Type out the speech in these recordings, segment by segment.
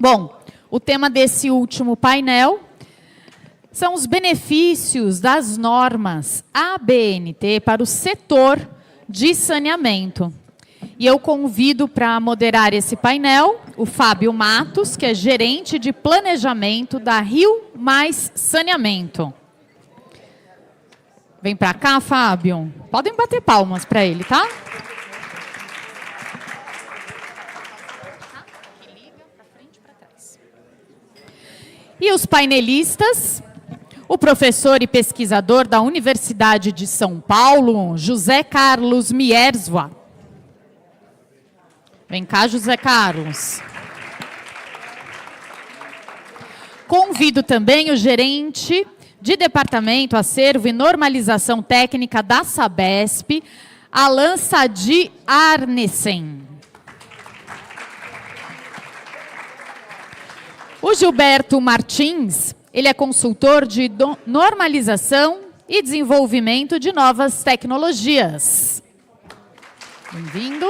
Bom, o tema desse último painel são os benefícios das normas ABNT para o setor de saneamento. E eu convido para moderar esse painel o Fábio Matos, que é gerente de planejamento da Rio Mais Saneamento. Vem para cá, Fábio. Podem bater palmas para ele, tá? E os painelistas, o professor e pesquisador da Universidade de São Paulo, José Carlos Mierzwa. Vem cá, José Carlos. Convido também o gerente de Departamento, Acervo e Normalização Técnica da Sabesp, Alan Sadi Arnesen. O Gilberto Martins, ele é consultor de normalização e desenvolvimento de novas tecnologias. Bem-vindo.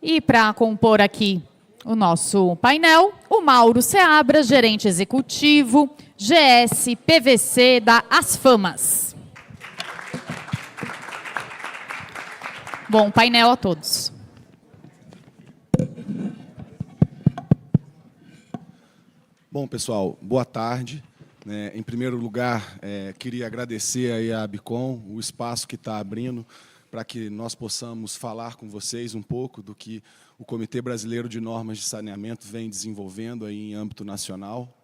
E para compor aqui o nosso painel, o Mauro Seabra, gerente executivo, GS PVC da Asfamas. Bom painel a todos. Bom, pessoal, boa tarde. Em primeiro lugar, queria agradecer aí à ABCOM o espaço que está abrindo para que nós possamos falar com vocês um pouco do que o Comitê Brasileiro de Normas de Saneamento vem desenvolvendo aí em âmbito nacional.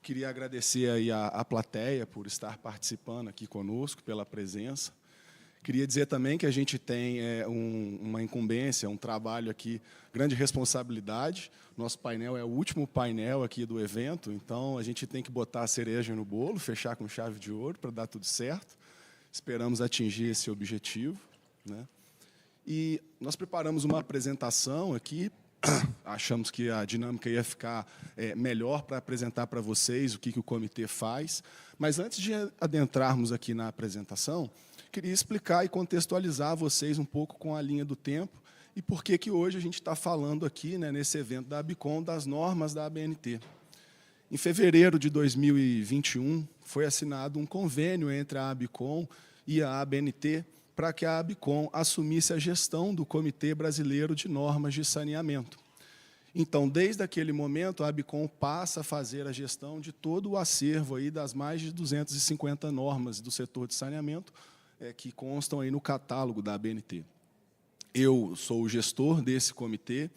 Queria agradecer aí à plateia por estar participando aqui conosco, pela presença. Queria dizer também que a gente tem uma incumbência, um trabalho aqui, grande responsabilidade. Nosso painel é o último painel aqui do evento, então a gente tem que botar a cereja no bolo, fechar com chave de ouro para dar tudo certo. Esperamos atingir esse objetivo. E nós preparamos uma apresentação aqui, achamos que a dinâmica ia ficar melhor para apresentar para vocês o que o comitê faz. Mas antes de adentrarmos aqui na apresentação, queria explicar e contextualizar vocês um pouco com a linha do tempo e por que hoje a gente está falando aqui, nesse evento da ABCOM, das normas da ABNT. Em fevereiro de 2021, foi assinado um convênio entre a ABCOM e a ABNT para que a ABCOM assumisse a gestão do Comitê Brasileiro de Normas de Saneamento. Então, desde aquele momento, a ABCOM passa a fazer a gestão de todo o acervo aí das mais de 250 normas do setor de saneamento que constam aí no catálogo da ABNT. Eu sou o gestor desse comitê,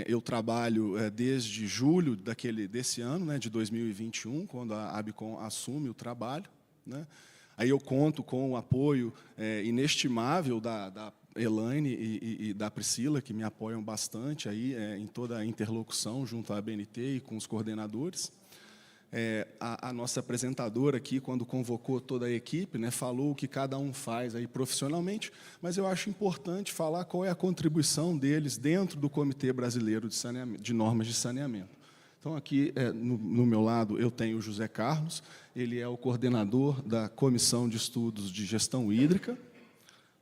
eu trabalho desde julho desse ano, de 2021, quando a ABCOM assume o trabalho. Aí eu conto com o apoio inestimável da Elaine e da Priscila, que me apoiam bastante aí, em toda a interlocução junto à ABNT e com os coordenadores. A nossa apresentadora aqui, quando convocou toda a equipe, falou o que cada um faz aí profissionalmente, mas eu acho importante falar qual é a contribuição deles dentro do Comitê Brasileiro de Normas de Saneamento. Então, aqui, no meu lado, eu tenho o José Carlos, ele é o coordenador da Comissão de Estudos de Gestão Hídrica.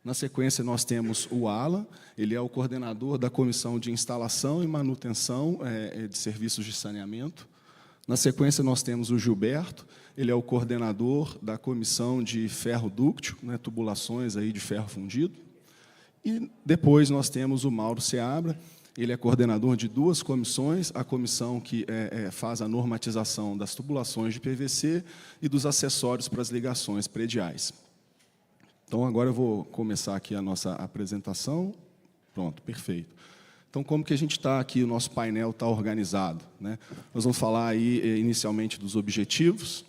Na sequência, nós temos o Alan, ele é o coordenador da Comissão de Instalação e Manutenção de Serviços de Saneamento. Na sequência, nós temos o Gilberto, ele é o coordenador da Comissão de Ferro Dúctil, tubulações aí de ferro fundido. E depois nós temos o Mauro Seabra, ele é coordenador de duas comissões, a comissão que faz a normatização das tubulações de PVC e dos acessórios para as ligações prediais. Então, agora eu vou começar aqui a nossa apresentação. Pronto, perfeito. Então, como que a gente está aqui, o nosso painel está organizado? Nós vamos falar aí, inicialmente, dos objetivos.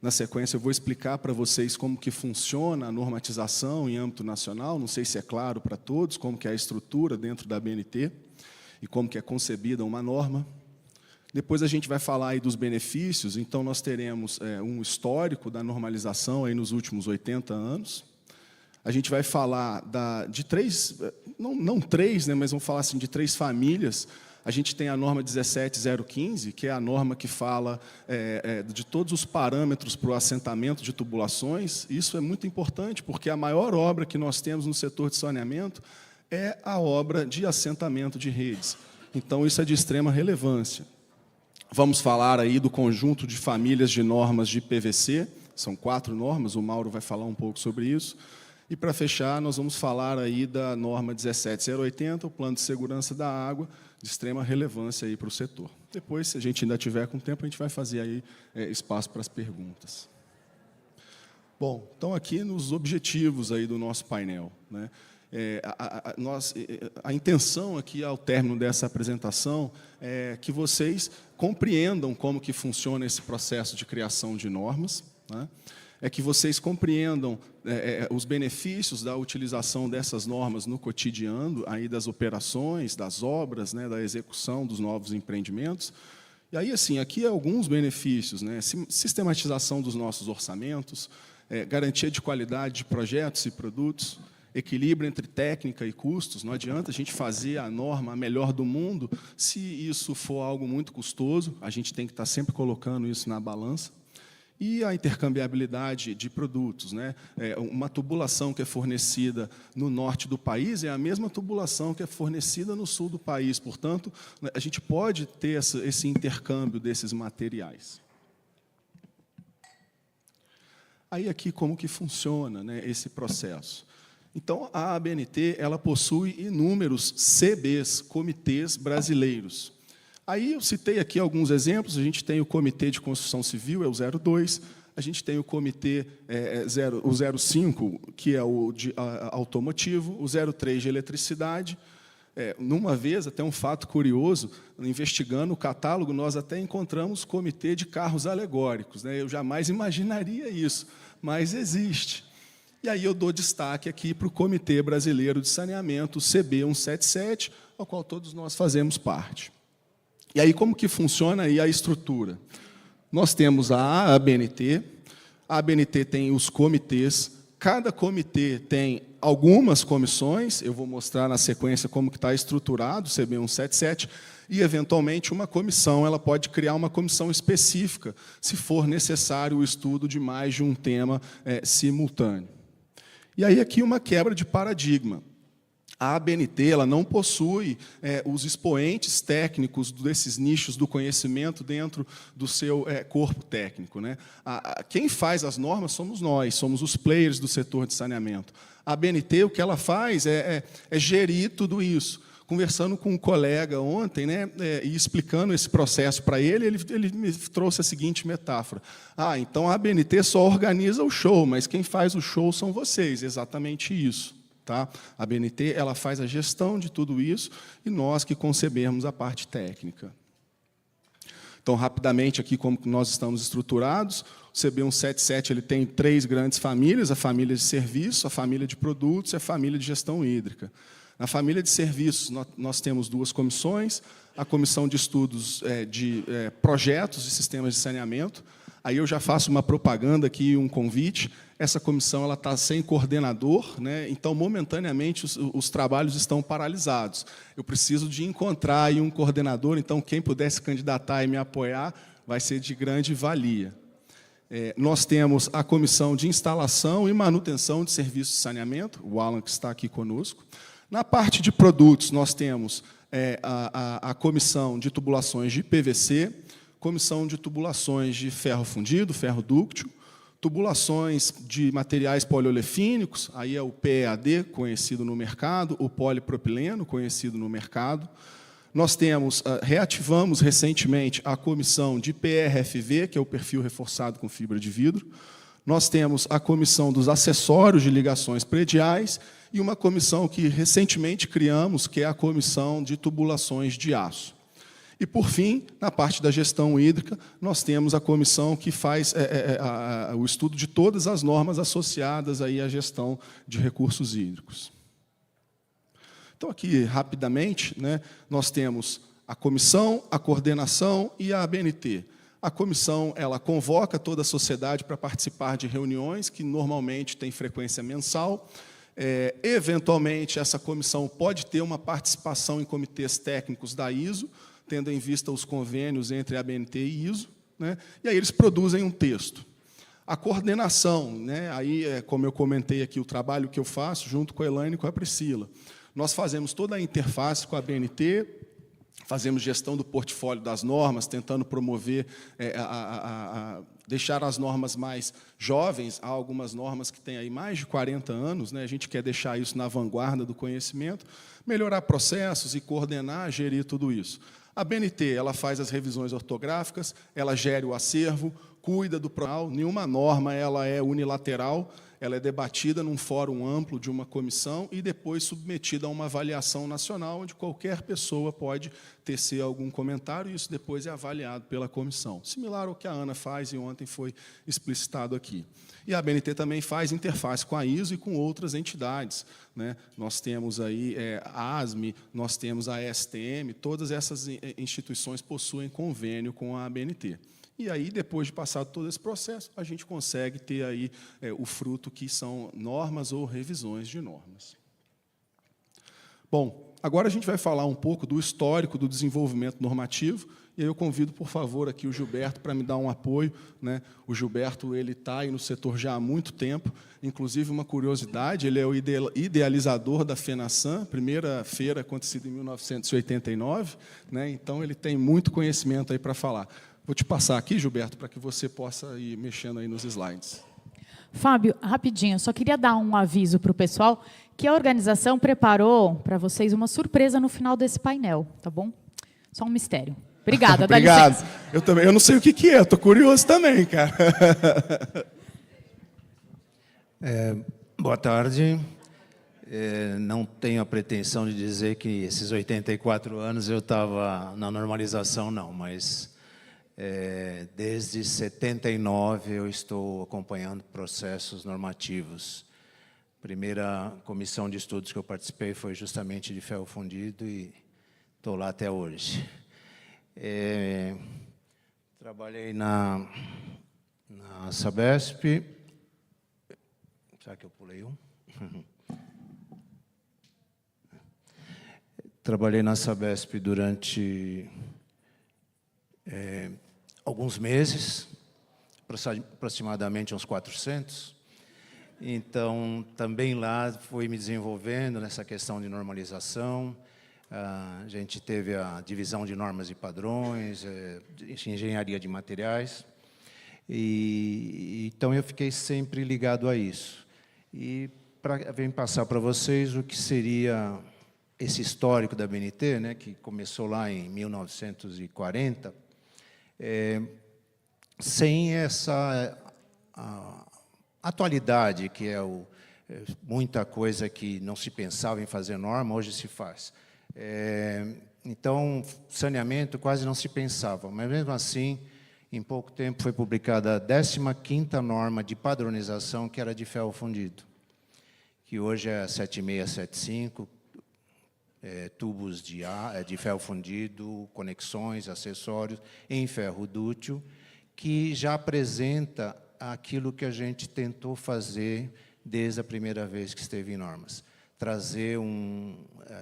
Na sequência, eu vou explicar para vocês como que funciona a normatização em âmbito nacional. Não sei se é claro para todos, como que é a estrutura dentro da ABNT e como que é concebida uma norma. Depois a gente vai falar aí dos benefícios. Então, nós teremos um histórico da normalização aí nos últimos 80 anos. A gente vai falar de três, não três, mas vamos falar assim, de três famílias. A gente tem a norma 17015, que é a norma que fala de todos os parâmetros para o assentamento de tubulações. Isso é muito importante, porque a maior obra que nós temos no setor de saneamento é a obra de assentamento de redes. Então, isso é de extrema relevância. Vamos falar aí do conjunto de famílias de normas de PVC, são 4 normas, o Mauro vai falar um pouco sobre isso. E, para fechar, nós vamos falar aí da norma 17080, o Plano de Segurança da Água, de extrema relevância aí para o setor. Depois, se a gente ainda tiver com tempo, a gente vai fazer aí espaço para as perguntas. Bom, então aqui nos objetivos aí do nosso painel, né? A intenção aqui, ao término dessa apresentação, é que vocês compreendam como que funciona esse processo de criação de normas, né? É que vocês compreendam os benefícios da utilização dessas normas no cotidiano, aí das operações, das obras, né, da execução dos novos empreendimentos. E aí, assim, aqui alguns benefícios, né? Sistematização dos nossos orçamentos, garantia de qualidade de projetos e produtos, equilíbrio entre técnica e custos. Não adianta a gente fazer a norma a melhor do mundo se isso for algo muito custoso. A gente tem que estar sempre colocando isso na balança. E a intercambiabilidade de produtos, né? Uma tubulação que é fornecida no norte do país é a mesma tubulação que é fornecida no sul do país. Portanto, a gente pode ter esse intercâmbio desses materiais. Aí, aqui, como que funciona, né, esse processo? Então, a ABNT ela possui inúmeros CBs, comitês brasileiros. Aí eu citei aqui alguns exemplos. A gente tem o Comitê de Construção Civil, é o 02, a gente tem o Comitê o 05, que é o de automotivo, o 03 de eletricidade. Numa vez, até um fato curioso, investigando o catálogo, nós até encontramos Comitê de Carros Alegóricos, né? Eu jamais imaginaria isso, mas existe. E aí eu dou destaque aqui para o Comitê Brasileiro de Saneamento, o CB 177, ao qual todos nós fazemos parte. E aí, como que funciona aí a estrutura? Nós temos a ABNT tem os comitês, cada comitê tem algumas comissões, eu vou mostrar na sequência como que está estruturado o CB 177, e, eventualmente, uma comissão, ela pode criar uma comissão específica, se for necessário o estudo de mais de um tema simultâneo. E aí, aqui, uma quebra de paradigma. A ABNT ela não possui os expoentes técnicos desses nichos do conhecimento dentro do seu corpo técnico, né? Quem faz as normas somos nós, somos os players do setor de saneamento. A ABNT, o que ela faz é gerir tudo isso. Conversando com um colega ontem, né, e explicando esse processo para ele me trouxe a seguinte metáfora. Então a ABNT só organiza o show, mas quem faz o show são vocês. Exatamente isso. Tá? A ABNT ela faz a gestão de tudo isso e nós que concebemos a parte técnica. Então, rapidamente, aqui como nós estamos estruturados, o CB 177 ele tem 3 grandes famílias, a família de serviço, a família de produtos e a família de gestão hídrica. Na família de serviços, nós temos 2 comissões, a comissão de estudos de projetos e sistemas de saneamento. Aí eu já faço uma propaganda aqui, um convite. Essa comissão ela está sem coordenador, né? Então, momentaneamente, os trabalhos estão paralisados. Eu preciso de encontrar aí um coordenador, então, quem puder se candidatar e me apoiar, vai ser de grande valia. Nós temos a comissão de instalação e manutenção de serviços de saneamento, o Alan, que está aqui conosco. Na parte de produtos, nós temos a comissão de tubulações de PVC, comissão de tubulações de ferro fundido, ferro dúctil, tubulações de materiais poliolefínicos, aí é o PEAD, conhecido no mercado, o polipropileno, conhecido no mercado. Nós reativamos recentemente a comissão de PRFV, que é o perfil reforçado com fibra de vidro. Nós temos a comissão dos acessórios de ligações prediais e uma comissão que recentemente criamos, que é a comissão de tubulações de aço. E, por fim, na parte da gestão hídrica, nós temos a comissão que faz o estudo de todas as normas associadas aí à gestão de recursos hídricos. Então, aqui, rapidamente, né, nós temos a comissão, a coordenação e a ABNT. A comissão ela convoca toda a sociedade para participar de reuniões, que normalmente têm frequência mensal. Eventualmente, essa comissão pode ter uma participação em comitês técnicos da ISO, tendo em vista os convênios entre a ABNT e ISO, né? E aí eles produzem um texto. A coordenação, né? Aí, como eu comentei aqui, o trabalho que eu faço junto com a Elaine e com a Priscila. Nós fazemos toda a interface com a ABNT, fazemos gestão do portfólio das normas, tentando promover, deixar as normas mais jovens. Há algumas normas que têm aí mais de 40 anos, né? A gente quer deixar isso na vanguarda do conhecimento, melhorar processos e coordenar, gerir tudo isso. A BNT, ela faz as revisões ortográficas, ela gere o acervo, cuida do profissional. Nenhuma norma ela é unilateral, ela é debatida num fórum amplo de uma comissão e depois submetida a uma avaliação nacional, onde qualquer pessoa pode tecer algum comentário e isso depois é avaliado pela comissão. Similar ao que a Ana faz e ontem foi explicitado aqui. E a ABNT também faz interface com a ISO e com outras entidades, né? Nós temos aí a ASME, nós temos a STM, todas essas instituições possuem convênio com a ABNT. E aí, depois de passado todo esse processo, a gente consegue ter aí o fruto que são normas ou revisões de normas. Bom, agora a gente vai falar um pouco do histórico do desenvolvimento normativo, e aí eu convido, por favor, aqui o Gilberto para me dar um apoio, né? O Gilberto está aí no setor já há muito tempo, inclusive uma curiosidade, ele é o idealizador da FENASAM, primeira feira acontecida em 1989, né? Então ele tem muito conhecimento aí para falar. Vou te passar aqui, Gilberto, para que você possa ir mexendo aí nos slides. Fábio, rapidinho, só queria dar um aviso para o pessoal que a organização preparou para vocês uma surpresa no final desse painel, tá bom? Só um mistério. Obrigada, dá licença. Obrigado. Eu não sei o que é, estou curioso também, cara. Boa tarde. Não tenho a pretensão de dizer que esses 84 anos eu estava na normalização, não, mas desde 79 eu estou acompanhando processos normativos. A primeira comissão de estudos que eu participei foi justamente de ferro fundido e estou lá até hoje. Trabalhei na Sabesp. Será que eu pulei um? Trabalhei na Sabesp durante alguns meses, aproximadamente uns 400. Então, também lá fui me desenvolvendo nessa questão de normalização. A gente teve a divisão de normas e padrões, de engenharia de materiais. Então, eu fiquei sempre ligado a isso. E venho passar para vocês o que seria esse histórico da ABNT, né, que começou lá em 1940, sem essa atualidade, que é muita coisa que não se pensava em fazer norma, hoje se faz. Então, saneamento quase não se pensava, mas mesmo assim, em pouco tempo foi publicada a 15ª norma de padronização, que era de ferro fundido, que hoje é a 7675, tubos de ferro fundido, conexões, acessórios em ferro dútil, que já apresenta aquilo que a gente tentou fazer desde a primeira vez que esteve em normas. Trazer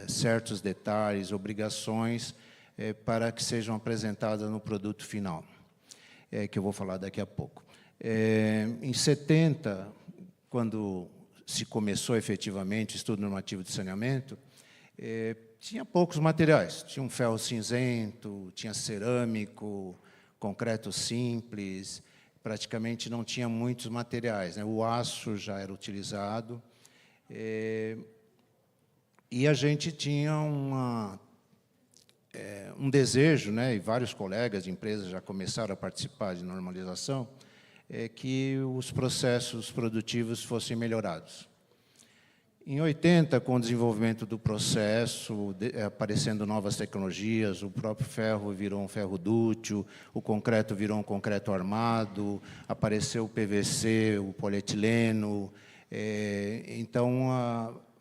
certos detalhes, obrigações, para que sejam apresentadas no produto final, que eu vou falar daqui a pouco. Em 70, quando se começou efetivamente o estudo normativo de saneamento, tinha poucos materiais. Tinha um ferro cinzento, tinha cerâmico, concreto simples, praticamente não tinha muitos materiais, né? O aço já era utilizado. E a gente tinha um desejo, né, e vários colegas de empresas já começaram a participar de normalização, que os processos produtivos fossem melhorados. Em 80, com o desenvolvimento do processo, aparecendo novas tecnologias, o próprio ferro virou um ferro dútil, o concreto virou um concreto armado, apareceu o PVC, o polietileno. Então,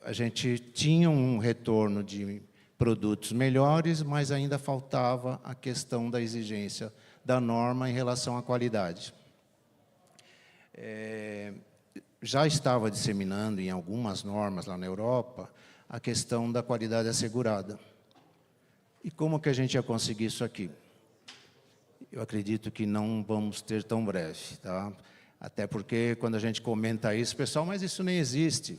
a gente tinha um retorno de produtos melhores, mas ainda faltava a questão da exigência da norma em relação à qualidade. Já estava disseminando em algumas normas lá na Europa a questão da qualidade assegurada. E como que a gente ia conseguir isso aqui? Eu acredito que não vamos ter tão breve, tá? Até porque, quando a gente comenta isso, pessoal, mas isso nem existe.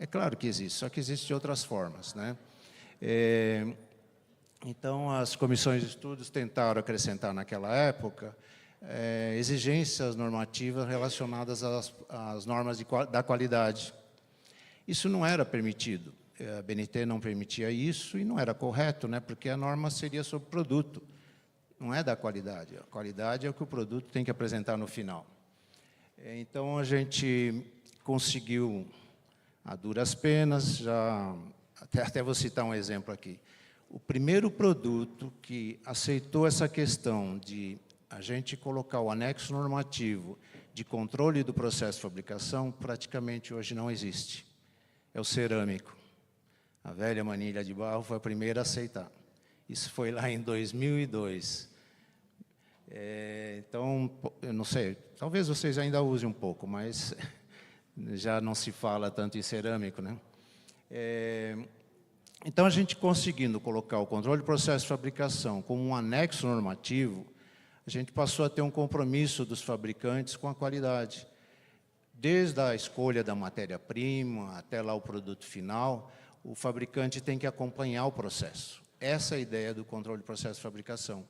É claro que existe, só que existe de outras formas, né? Então, as comissões de estudos tentaram acrescentar naquela época exigências normativas relacionadas às normas da qualidade. Isso não era permitido. A BNT não permitia isso e não era correto, né? Porque a norma seria sobre o produto, não é da qualidade. A qualidade é o que o produto tem que apresentar no final. Então, a gente conseguiu, a duras penas, até vou citar um exemplo aqui. O primeiro produto que aceitou essa questão de a gente colocar o anexo normativo de controle do processo de fabricação, praticamente hoje não existe. É o cerâmico. A velha manilha de barro foi a primeira a aceitar. Isso foi lá em 2002. Então, eu não sei, talvez vocês ainda usem um pouco, mas já não se fala tanto em cerâmico, né? Então, a gente conseguindo colocar o controle do processo de fabricação como um anexo normativo, a gente passou a ter um compromisso dos fabricantes com a qualidade. Desde a escolha da matéria-prima até lá o produto final, o fabricante tem que acompanhar o processo. Essa é a ideia do controle do processo de fabricação.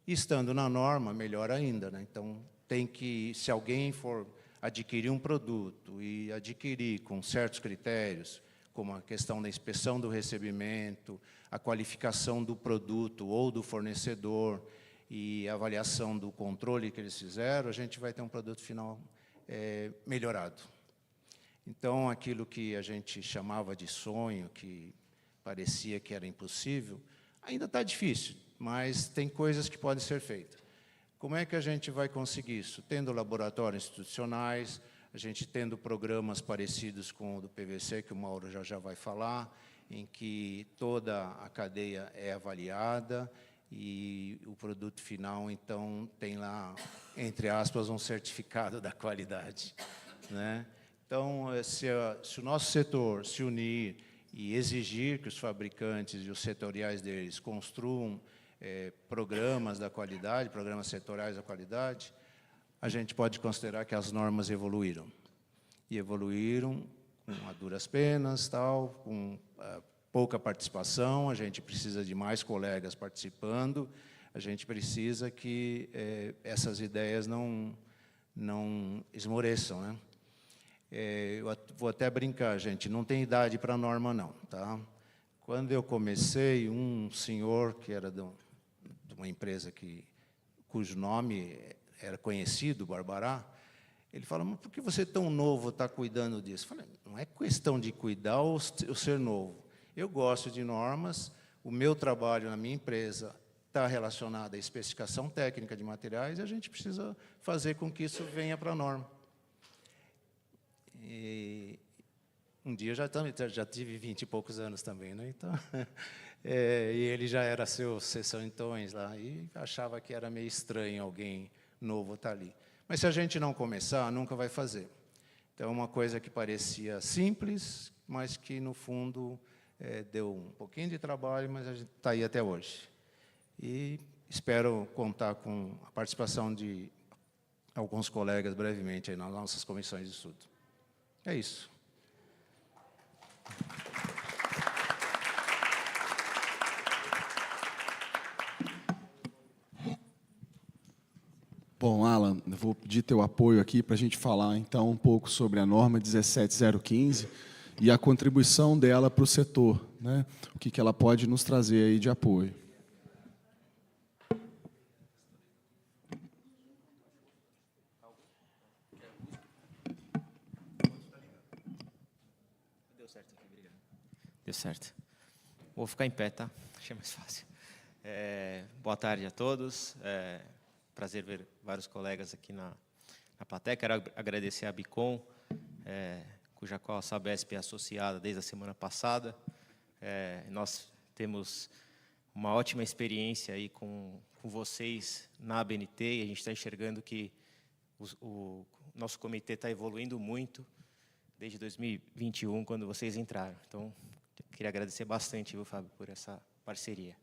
Estando na norma, melhor ainda, né? Então, tem que, se alguém for adquirir um produto e adquirir com certos critérios, como a questão da inspeção do recebimento, a qualificação do produto ou do fornecedor e a avaliação do controle que eles fizeram, a gente vai ter um produto final melhorado. Então, aquilo que a gente chamava de sonho, que parecia que era impossível, ainda está difícil, mas tem coisas que podem ser feitas. Como é que a gente vai conseguir isso? Tendo laboratórios institucionais, a gente tendo programas parecidos com o do PVC, que o Mauro já vai falar, em que toda a cadeia é avaliada e o produto final, então, tem lá, entre aspas, um certificado da qualidade, né? Então, se o nosso setor se unir e exigir que os fabricantes e os setoriais deles construam programas da qualidade, programas setoriais da qualidade, a gente pode considerar que as normas evoluíram. E evoluíram com a duras penas, tal, com pouca participação, a gente precisa de mais colegas participando, a gente precisa que essas ideias não esmoreçam, né? Eu vou até brincar, gente, não tem idade para norma, não, tá? Quando eu comecei, um senhor que era de uma empresa cujo nome era conhecido, Barbará, ele fala, mas por que você tão novo está cuidando disso? Eu falei, não é questão de cuidar ou ser novo. Eu gosto de normas, o meu trabalho na minha empresa está relacionado à especificação técnica de materiais e a gente precisa fazer com que isso venha para a norma. E um dia já tive 20 e poucos anos também, né? Então, e ele já era seus 60 lá e achava que era meio estranho alguém novo estar ali. Mas se a gente não começar, nunca vai fazer. Então, é uma coisa que parecia simples, mas que, no fundo, deu um pouquinho de trabalho, mas a gente está aí até hoje. E espero contar com a participação de alguns colegas brevemente aí nas nossas comissões de estudo. É isso. Bom, Alan, eu vou pedir teu apoio aqui para a gente falar, então, um pouco sobre a norma 17015 e a contribuição dela para o setor, né? O que ela pode nos trazer aí de apoio. Deu certo. Vou ficar em pé, tá? Achei mais fácil. Boa tarde a todos. Prazer ver vários colegas aqui na plateia. Quero agradecer a Bicom, cuja qual a Sabesp é associada desde a semana passada. Nós temos uma ótima experiência aí com vocês na ABNT e a gente está enxergando que o nosso comitê está evoluindo muito desde 2021, quando vocês entraram. Então, queria agradecer bastante, viu, Fábio, por essa parceria.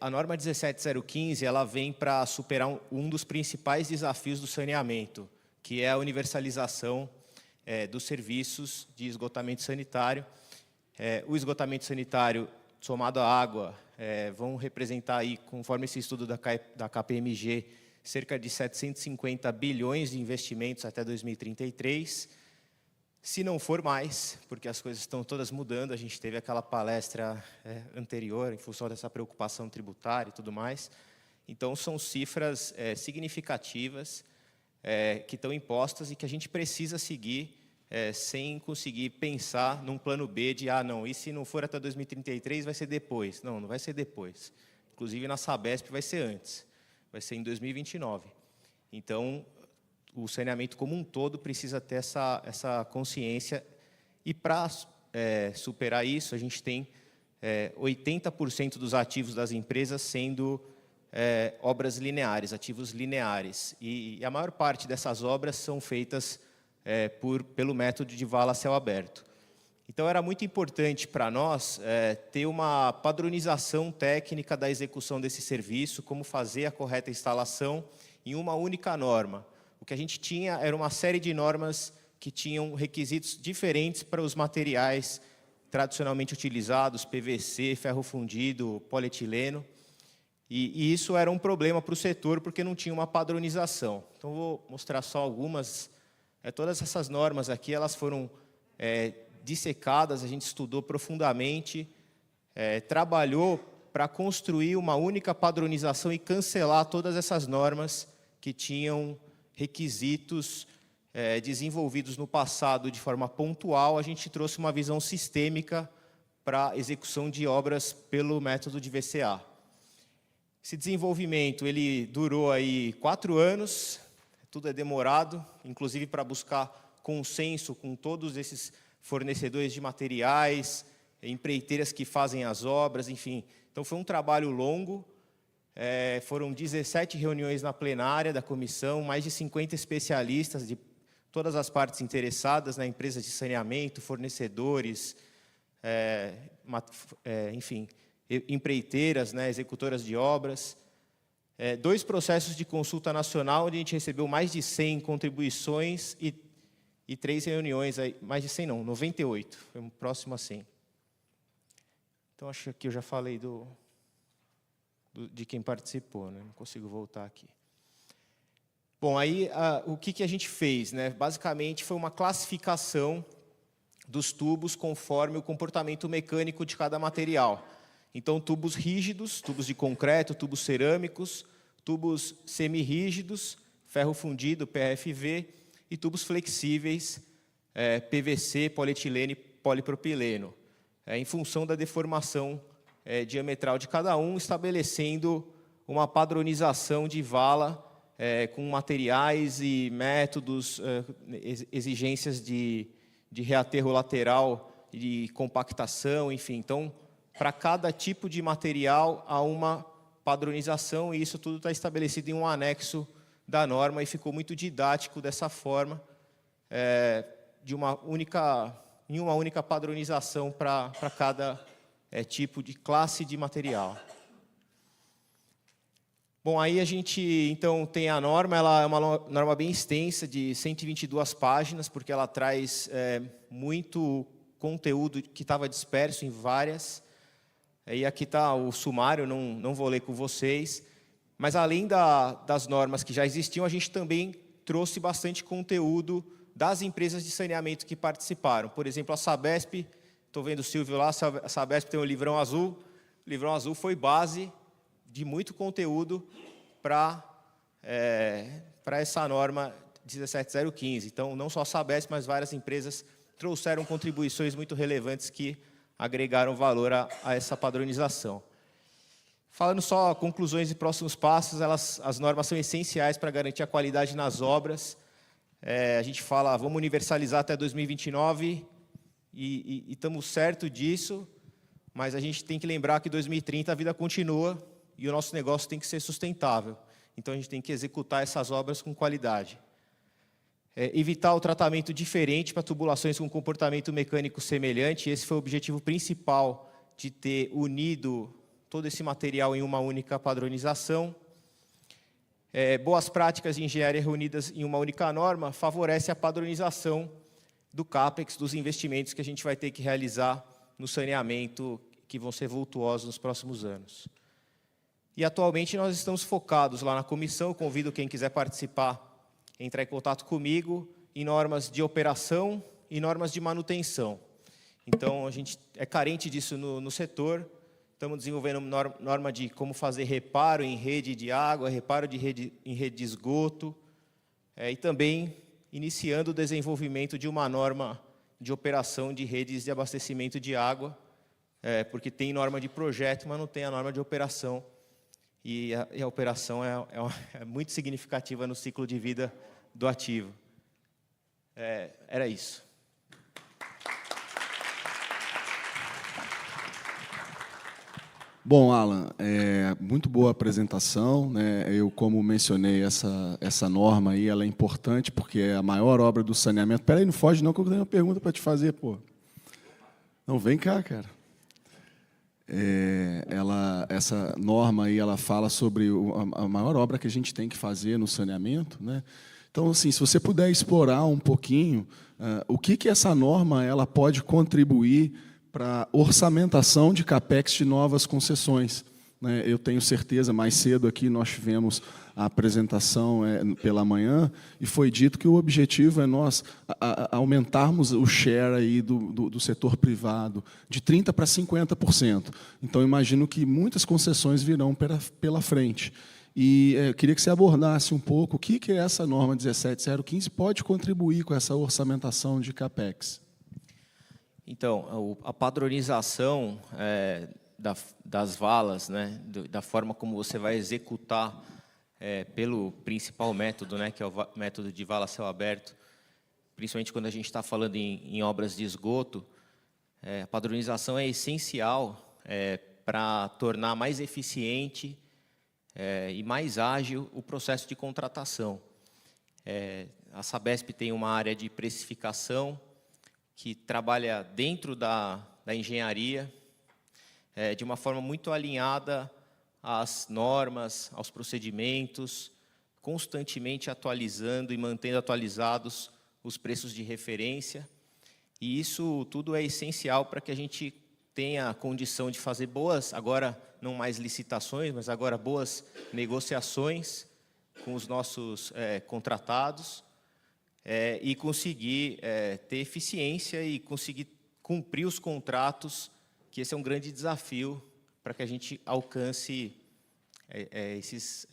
A norma 17015 ela vem para superar um dos principais desafios do saneamento, que é a universalização dos serviços de esgotamento sanitário. O esgotamento sanitário, somado à água, vão representar, aí, conforme esse estudo da KPMG, cerca de 750 bilhões de investimentos até 2033, se não for mais, porque as coisas estão todas mudando. A gente teve aquela palestra anterior, em função dessa preocupação tributária e tudo mais. Então, são cifras significativas que estão impostas e que a gente precisa seguir sem conseguir pensar num plano B de, não, e se não for até 2033, vai ser depois. Não, não vai ser depois. Inclusive, na Sabesp vai ser antes. Vai ser em 2029. Então, o saneamento como um todo precisa ter essa consciência. E, para superar isso, a gente tem 80% dos ativos das empresas sendo obras lineares, ativos lineares. E a maior parte dessas obras são feitas pelo método de vala a céu aberto. Então, era muito importante para nós ter uma padronização técnica da execução desse serviço, como fazer a correta instalação em uma única norma. O que a gente tinha era uma série de normas que tinham requisitos diferentes para os materiais tradicionalmente utilizados, PVC, ferro fundido, polietileno, e isso era um problema para o setor, porque não tinha uma padronização. Então, vou mostrar só algumas. Todas essas normas aqui, elas foram dissecadas, a gente estudou profundamente, trabalhou para construir uma única padronização e cancelar todas essas normas que tinham requisitos desenvolvidos no passado de forma pontual. A gente trouxe uma visão sistêmica para a execução de obras pelo método de VCA. Esse desenvolvimento ele durou aí 4 anos, tudo é demorado, inclusive para buscar consenso com todos esses fornecedores de materiais, empreiteiras que fazem as obras, enfim. Então, foi um trabalho longo, foram 17 reuniões na plenária da comissão, mais de 50 especialistas de todas as partes interessadas, na empresa de saneamento, fornecedores, enfim, empreiteiras, executoras de obras. 2 processos de consulta nacional, onde a gente recebeu mais de 100 contribuições e 3 reuniões, mais de 100 não, 98, foi um próximo a 100. Então, acho que eu já falei de quem participou, né? Não consigo voltar aqui. Bom, aí o que a gente fez, né? Basicamente, foi uma classificação dos tubos conforme o comportamento mecânico de cada material. Então, tubos rígidos, tubos de concreto, tubos cerâmicos, tubos semirrígidos, ferro fundido, PFV, e tubos flexíveis, PVC, polietileno e polipropileno, em função da deformação diametral de cada um, estabelecendo uma padronização de vala com materiais e métodos, exigências de reaterro lateral, de compactação, enfim. Então, para cada tipo de material, há uma padronização, e isso tudo está estabelecido em um anexo da norma, e ficou muito didático dessa forma, em uma única padronização para cada tipo de classe de material. Bom, aí a gente, então, tem a norma, ela é uma norma bem extensa, de 122 páginas, porque ela traz muito conteúdo que estava disperso em várias. E aqui está o sumário, não vou ler com vocês. Mas, além das normas que já existiam, a gente também trouxe bastante conteúdo das empresas de saneamento que participaram. Por exemplo, a Sabesp, estou vendo o Silvio lá, a Sabesp tem o Livrão Azul. O Livrão Azul foi base de muito conteúdo para essa norma 17015. Então, não só a Sabesp, mas várias empresas trouxeram contribuições muito relevantes que agregaram valor a essa padronização. Falando só conclusões e próximos passos, as normas são essenciais para garantir a qualidade nas obras. A gente fala, vamos universalizar até 2029, e estamos certos disso, mas a gente tem que lembrar que em 2030 a vida continua e o nosso negócio tem que ser sustentável. Então, a gente tem que executar essas obras com qualidade. Evitar o tratamento diferente para tubulações com comportamento mecânico semelhante. Esse foi o objetivo principal de ter unido todo esse material em uma única padronização. Boas práticas de engenharia reunidas em uma única norma favorece a padronização do CAPEX, dos investimentos que a gente vai ter que realizar no saneamento, que vão ser vultuosos nos próximos anos. E, atualmente, nós estamos focados lá na comissão. Eu convido quem quiser participar, entrar em contato comigo, em normas de operação e normas de manutenção. Então, a gente é carente disso no setor. Estamos desenvolvendo norma de como fazer reparo em rede de água, reparo em rede de esgoto, e também iniciando o desenvolvimento de uma norma de operação de redes de abastecimento de água, porque tem norma de projeto, mas não tem a norma de operação. E a operação é muito significativa no ciclo de vida do ativo. Era isso. Bom, Alan, muito boa a apresentação, né? Eu, como mencionei, essa norma aí, ela é importante porque é a maior obra do saneamento. Espera aí, não foge não, que eu tenho uma pergunta para te fazer, pô. Não, vem cá, cara. Essa norma aí, ela fala sobre a maior obra que a gente tem que fazer no saneamento, né? Então, assim, se você puder explorar um pouquinho o que essa norma ela pode contribuir para a orçamentação de CAPEX de novas concessões, né? Eu tenho certeza, mais cedo aqui nós tivemos a apresentação pela manhã, e foi dito que o objetivo é nós aumentarmos o share aí do setor privado de 30% para 50%. Então, imagino que muitas concessões virão pela frente. E eu queria que você abordasse um pouco o que essa norma 17015 pode contribuir com essa orçamentação de CAPEX. Então, a padronização das valas, né, da forma como você vai executar pelo principal método, né, que é o método de vala a céu aberto, principalmente quando a gente está falando em obras de esgoto, a padronização é essencial para tornar mais eficiente e mais ágil o processo de contratação. A Sabesp tem uma área de precificação que trabalha dentro da engenharia, de uma forma muito alinhada às normas, aos procedimentos, constantemente atualizando e mantendo atualizados os preços de referência. E isso tudo é essencial para que a gente tenha a condição de fazer boas, agora não mais licitações, mas agora boas negociações com os nossos contratados, e conseguir ter eficiência e conseguir cumprir os contratos, que esse é um grande desafio para que a gente alcance essas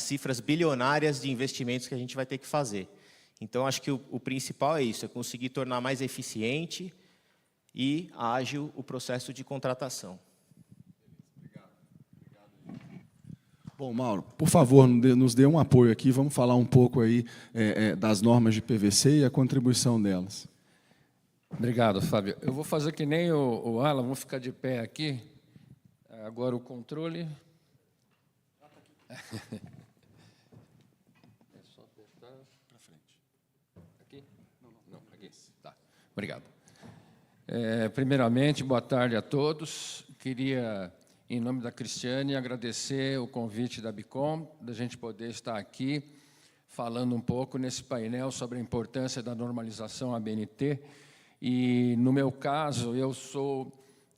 cifras bilionárias de investimentos que a gente vai ter que fazer. Então, acho que o principal é isso, é conseguir tornar mais eficiente e ágil o processo de contratação. Bom, Mauro, por favor, nos dê um apoio aqui, vamos falar um pouco aí das normas de PVC e a contribuição delas. Obrigado, Fábio. Eu vou fazer que nem o Alan, vamos ficar de pé aqui. Agora o controle. É só apertar para frente. Aqui? Não, aqui. Tá. Obrigado. Primeiramente, boa tarde a todos. Queria, em nome da Cristiane, agradecer o convite da Bicom, da gente poder estar aqui falando um pouco nesse painel sobre a importância da normalização ABNT. E, no meu caso, eu sou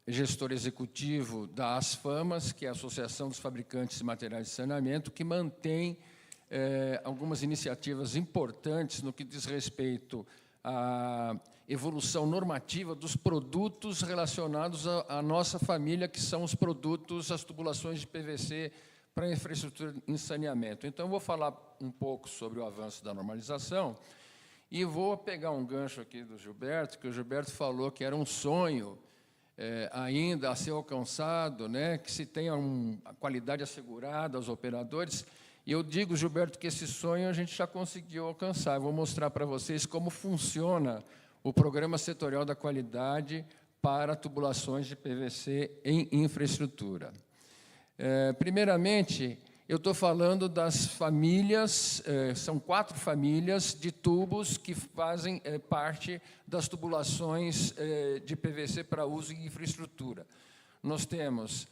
gestor executivo da ASFAMAS, que é a Associação dos Fabricantes de Materiais de Saneamento, que mantém algumas iniciativas importantes no que diz respeito à evolução normativa dos produtos relacionados à nossa família, que são os produtos, as tubulações de PVC para infraestrutura em saneamento. Então, eu vou falar um pouco sobre o avanço da normalização e vou pegar um gancho aqui do Gilberto, que o Gilberto falou que era um sonho ainda a ser alcançado, né, que se tenha a qualidade assegurada aos operadores. E eu digo, Gilberto, que esse sonho a gente já conseguiu alcançar. Eu vou mostrar para vocês como funciona o Programa Setorial da Qualidade para tubulações de PVC em infraestrutura. Primeiramente, eu estou falando das famílias, são 4 famílias de tubos que fazem parte das tubulações de PVC para uso em infraestrutura. Nós temos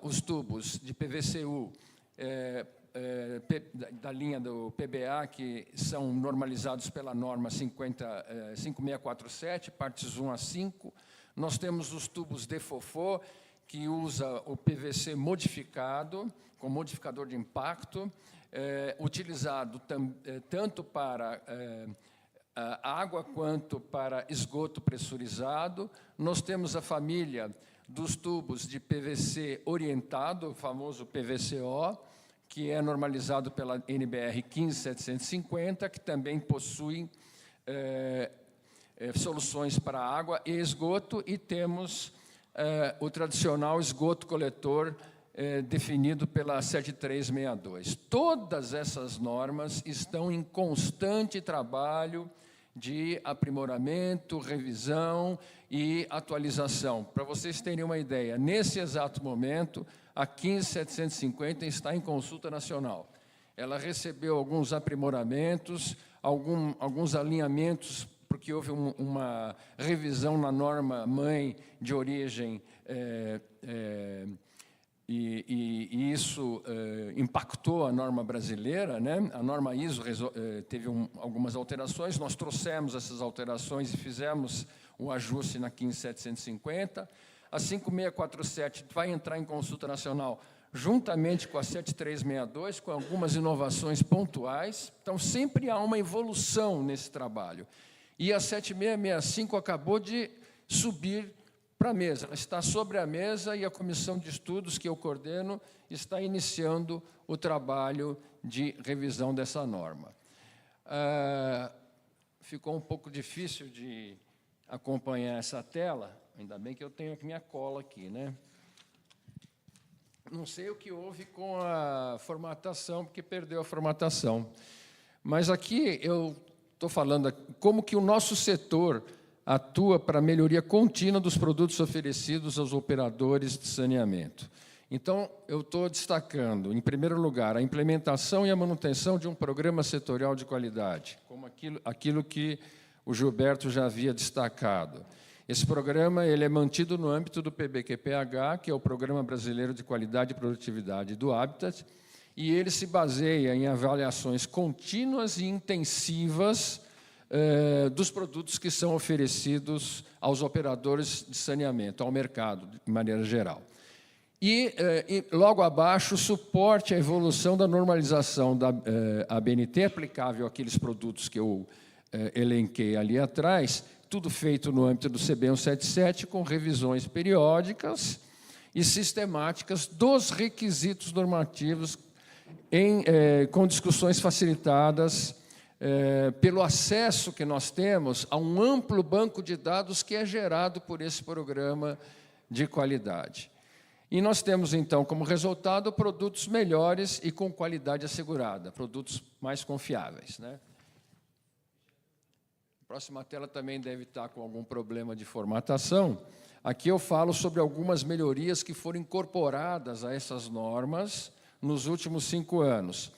os tubos de PVC-U da linha do PBA, que são normalizados pela norma 5647, partes 1 a 5. Nós temos os tubos DEFOFO, que usa o PVC modificado, com modificador de impacto, utilizado tanto para água quanto para esgoto pressurizado. Nós temos a família dos tubos de PVC orientado, o famoso PVCO, que é normalizado pela NBR 15750, que também possui soluções para água e esgoto, e temos o tradicional esgoto coletor definido pela 7362. Todas essas normas estão em constante trabalho de aprimoramento, revisão e atualização. Para vocês terem uma ideia, nesse exato momento, a 15750 está em consulta nacional. Ela recebeu alguns aprimoramentos, alguns alinhamentos, porque houve uma revisão na norma-mãe de origem, e isso impactou a norma brasileira, né? A norma ISO teve algumas alterações, nós trouxemos essas alterações e fizemos o ajuste na 15750. A 5647 vai entrar em consulta nacional juntamente com a 7362, com algumas inovações pontuais. Então, sempre há uma evolução nesse trabalho. E a 7665 acabou de subir para a mesa. Ela está sobre a mesa e a comissão de estudos que eu coordeno está iniciando o trabalho de revisão dessa norma. Ficou um pouco difícil de acompanhar essa tela, ainda bem que eu tenho minha cola aqui, né? Não sei o que houve com a formatação, porque perdeu a formatação. Mas aqui eu estou falando como que o nosso setor atua para a melhoria contínua dos produtos oferecidos aos operadores de saneamento. Então, eu estou destacando, em primeiro lugar, a implementação e a manutenção de um programa setorial de qualidade, como aquilo que o Gilberto já havia destacado. Esse programa ele é mantido no âmbito do PBQPH, que é o Programa Brasileiro de Qualidade e Produtividade do Habitat, e ele se baseia em avaliações contínuas e intensivas dos produtos que são oferecidos aos operadores de saneamento, ao mercado, de maneira geral. E logo abaixo, suporte à evolução da normalização da ABNT aplicável àqueles produtos que eu elenquei ali atrás, tudo feito no âmbito do CB 177, com revisões periódicas e sistemáticas dos requisitos normativos, com discussões facilitadas pelo acesso que nós temos a um amplo banco de dados que é gerado por esse programa de qualidade. E nós temos, então, como resultado, produtos melhores e com qualidade assegurada, produtos mais confiáveis, né? A próxima tela também deve estar com algum problema de formatação. Aqui eu falo sobre algumas melhorias que foram incorporadas a essas normas nos últimos 5 anos.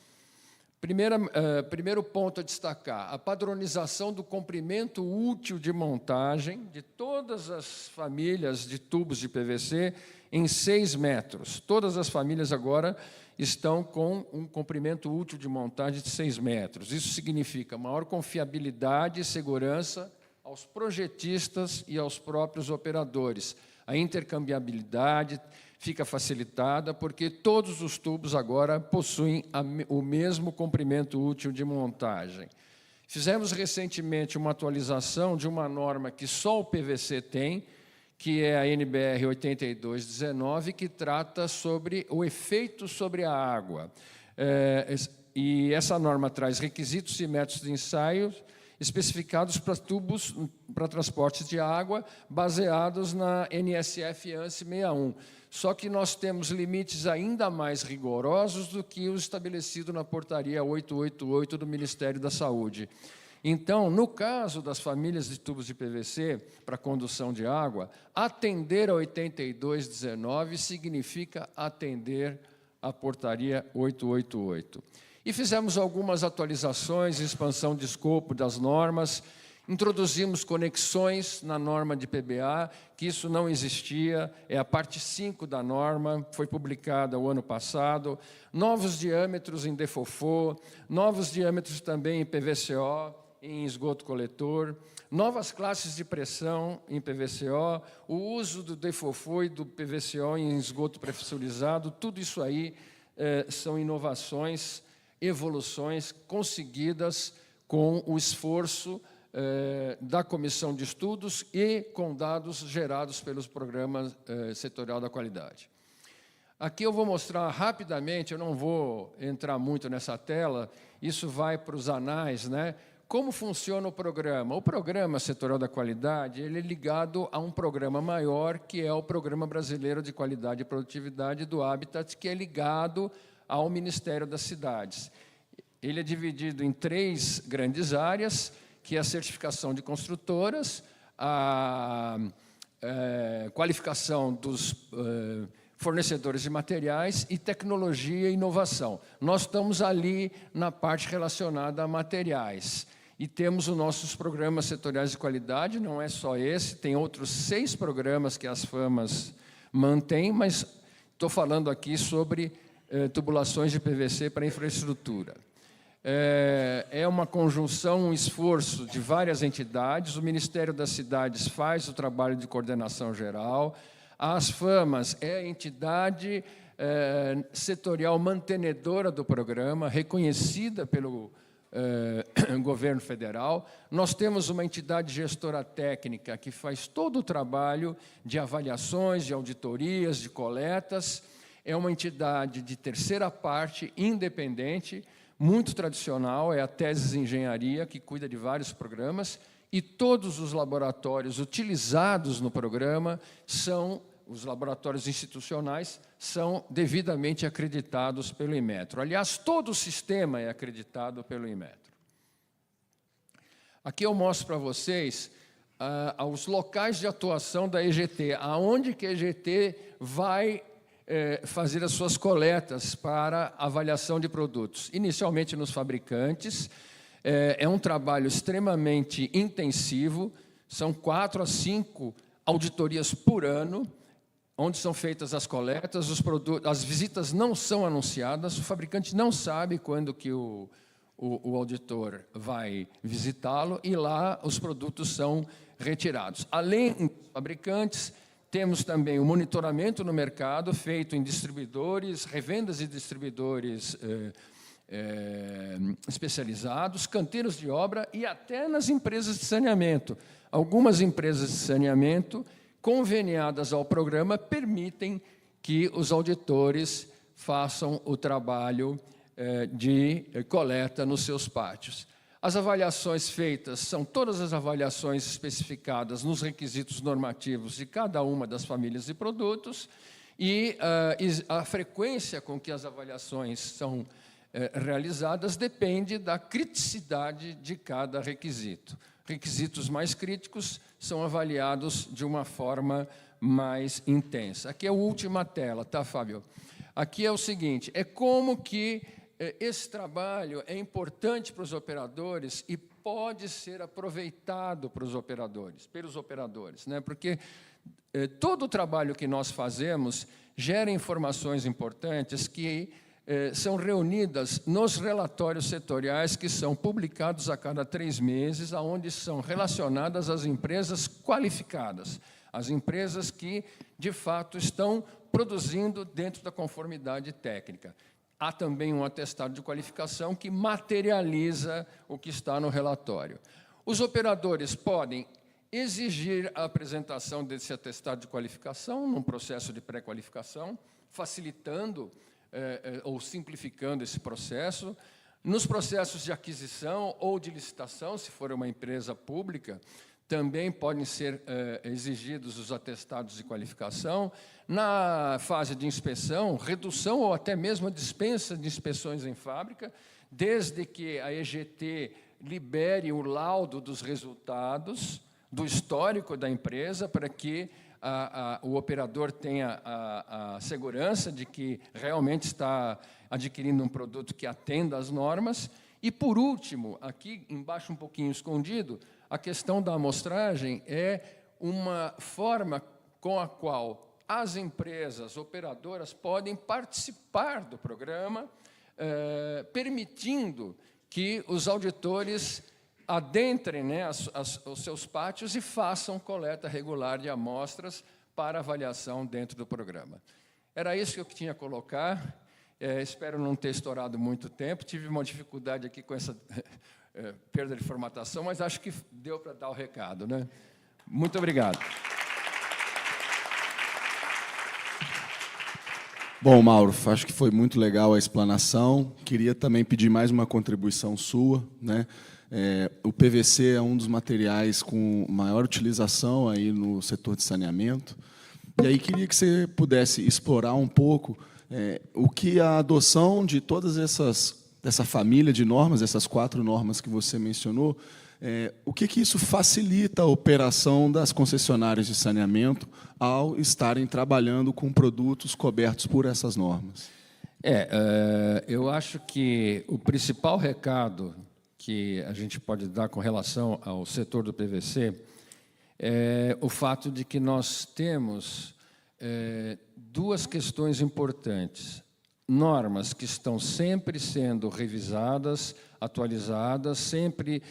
Primeiro ponto a destacar, a padronização do comprimento útil de montagem de todas as famílias de tubos de PVC em 6 metros. Todas as famílias agora estão com um comprimento útil de montagem de 6 metros. Isso significa maior confiabilidade e segurança aos projetistas e aos próprios operadores. A intercambiabilidade fica facilitada, porque todos os tubos agora possuem o mesmo comprimento útil de montagem. Fizemos recentemente uma atualização de uma norma que só o PVC tem, que é a NBR 8219, que trata sobre o efeito sobre a água. E essa norma traz requisitos e métodos de ensaio especificados para tubos para transportes de água, baseados na NSF ANSI 61. Só que nós temos limites ainda mais rigorosos do que o estabelecido na portaria 888 do Ministério da Saúde. Então, no caso das famílias de tubos de PVC para condução de água, atender a 8219 significa atender a portaria 888. E fizemos algumas atualizações, expansão de escopo das normas, Introduzimos conexões na norma de PBA, que isso não existia, é a parte 5 da norma, foi publicada o ano passado. Novos diâmetros em DFOFO, novos diâmetros também em PVCO, em esgoto coletor, novas classes de pressão em PVCO, o uso do DFOFO e do PVCO em esgoto pressurizado, tudo isso aí são inovações, evoluções conseguidas com o esforço da Comissão de Estudos e com dados gerados pelos programas setorial da qualidade. Aqui eu vou mostrar rapidamente, eu não vou entrar muito nessa tela, isso vai para os anais, né? Como funciona o programa? O programa setorial da qualidade ele é ligado a um programa maior, que é o Programa Brasileiro de Qualidade e Produtividade do Habitat, que é ligado ao Ministério das Cidades. Ele é dividido em 3 grandes áreas, que é a certificação de construtoras, a qualificação dos fornecedores de materiais e tecnologia e inovação. Nós estamos ali na parte relacionada a materiais. E temos os nossos programas setoriais de qualidade, não é só esse, tem outros 6 programas que as FAMAS mantêm, mas estou falando aqui sobre tubulações de PVC para infraestrutura. É uma conjunção, um esforço de várias entidades. O Ministério das Cidades faz o trabalho de coordenação geral. As FAMAS é a entidade setorial mantenedora do programa, reconhecida pelo governo federal. Nós temos uma entidade gestora técnica que faz todo o trabalho de avaliações, de auditorias, de coletas. É uma entidade de terceira parte, independente, muito tradicional, é a Teses Engenharia, que cuida de vários programas, e todos os laboratórios utilizados no programa são, os laboratórios institucionais, são devidamente acreditados pelo Inmetro. Aliás, todo o sistema é acreditado pelo Inmetro. Aqui eu mostro para vocês os locais de atuação da EGT, aonde que a EGT vai fazer as suas coletas para avaliação de produtos. Inicialmente nos fabricantes, é um trabalho extremamente intensivo, são 4 a 5 auditorias por ano, onde são feitas as coletas, as visitas não são anunciadas, o fabricante não sabe quando que o auditor vai visitá-lo, e lá os produtos são retirados. Além dos fabricantes, temos também o monitoramento no mercado, feito em distribuidores, revendas e distribuidores especializados, canteiros de obra e até nas empresas de saneamento. Algumas empresas de saneamento, conveniadas ao programa, permitem que os auditores façam o trabalho de coleta nos seus pátios. As avaliações feitas são todas as avaliações especificadas nos requisitos normativos de cada uma das famílias de produtos, e a frequência com que as avaliações são realizadas depende da criticidade de cada requisito. Requisitos mais críticos são avaliados de uma forma mais intensa. Aqui é a última tela, tá, Fábio? Aqui é o seguinte, é como que esse trabalho é importante para os operadores e pode ser aproveitado pelos operadores, né? Porque todo o trabalho que nós fazemos gera informações importantes que são reunidas nos relatórios setoriais que são publicados a cada 3 meses, onde são relacionadas as empresas qualificadas, as empresas que, de fato, estão produzindo dentro da conformidade técnica. Há também um atestado de qualificação que materializa o que está no relatório. Os operadores podem exigir a apresentação desse atestado de qualificação num processo de pré-qualificação, facilitando ou simplificando esse processo. Nos processos de aquisição ou de licitação, se for uma empresa pública, também podem ser exigidos os atestados de qualificação. Na fase de inspeção, redução ou até mesmo a dispensa de inspeções em fábrica, desde que a EGT libere o laudo dos resultados, do histórico da empresa, para que o operador tenha a segurança de que realmente está adquirindo um produto que atenda às normas. E, por último, aqui embaixo um pouquinho escondido, a questão da amostragem é uma forma com a qual as empresas operadoras podem participar do programa, permitindo que os auditores adentrem, né, os seus pátios e façam coleta regular de amostras para avaliação dentro do programa. Era isso que eu tinha a colocar. Espero não ter estourado muito tempo. Tive uma dificuldade aqui com essa perda de formatação, mas acho que deu para dar o recado, né? Muito obrigado. Bom, Mauro, acho que foi muito legal a explanação. Queria também pedir mais uma contribuição sua, né? O PVC é um dos materiais com maior utilização aí no setor de saneamento. E aí queria que você pudesse explorar um pouco o que a adoção de todas essa família de normas, essas 4 normas que você mencionou, o que isso facilita a operação das concessionárias de saneamento ao estarem trabalhando com produtos cobertos por essas normas? Eu acho que o principal recado que a gente pode dar com relação ao setor do PVC é o fato de que nós temos 2 questões importantes. Normas que estão sempre sendo revisadas, atualizadas, sempre